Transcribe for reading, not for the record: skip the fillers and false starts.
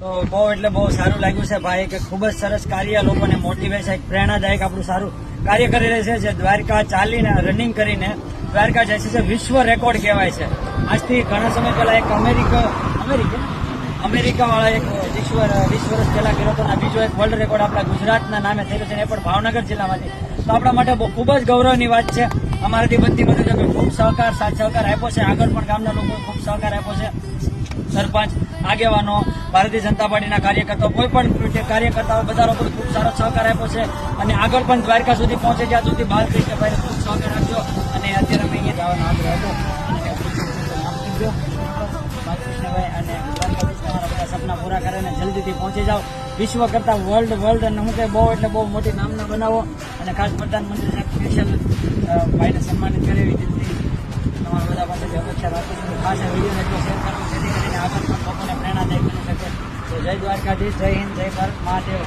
તો બહુ એટલે બહુ સારું લાગ્યું છે ભાઈ કે ખૂબ જ સરસ કાર્ય લોકોને મોટિવેટ છે, પ્રેરણાદાયક આપણું સારું કાર્ય કરી રહે છે. જે દ્વારકા ચાલીને રનિંગ કરીને દ્વારકા જાય છે, જે વિશ્વ રેકોર્ડ કહેવાય છે. આજથી ઘણા સમય પહેલા એક અમેરિકા વાળા એક 20 વર્ષ પહેલા કર્યો હતો. બીજો એક વર્લ્ડ રેકોર્ડ આપણા ગુજરાતના નામે થયેલો છે, એ પણ ભાવનગર જિલ્લામાંથી. તો આપણા માટે ખૂબ જ ગૌરવની વાત છે. અમારાથી બનતી મદદ ખૂબ સહકાર સાથ સહકાર આપ્યો છે. આગળ પણ ગામના લોકોએ ખૂબ સહકાર આપ્યો છે. સરપંચ, આગેવાનો, ભારતીય જનતા પાર્ટીના કાર્યકર્તાઓ, કોઈ પણ કાર્યકર્તાઓ બધા લોકો ખૂબ સારો સહકાર આપ્યો છે. અને આગળ પણ દ્વારકા સુધી પહોંચે ત્યાં સુધી બાલ કૃષ્ણભાઈને ખૂબ સહકાર આપ્યો. અને અત્યારે અમે અહીંયા જવાનો આગ્રહ હતો બાલકૃષ્ણભાઈ અને તમારા બધા સપના પૂરા કરે અને જલ્દીથી પહોંચી જાઓ. વિશ્વ કરતા વર્લ્ડ અને હું કંઈ બહુ એટલે બહુ મોટી નામના બનાવો. અને ખાસ પ્રધાનમંત્રી સાહેબ સ્પેશિયલ ભાઈને સન્માનિત કરે એવી રીતે તમારા બધા પાસેથી અપેક્ષા રાખું છું. ખાસ આ વિડીયોને એટલો શેર કરવો જેથી કરીને આગળ પણ લોકોને પ્રેરણાદાયક બની શકે. તો જય દ્વારકાધીશ, જય હિન્દ, જય ભારત, મહાદેવ.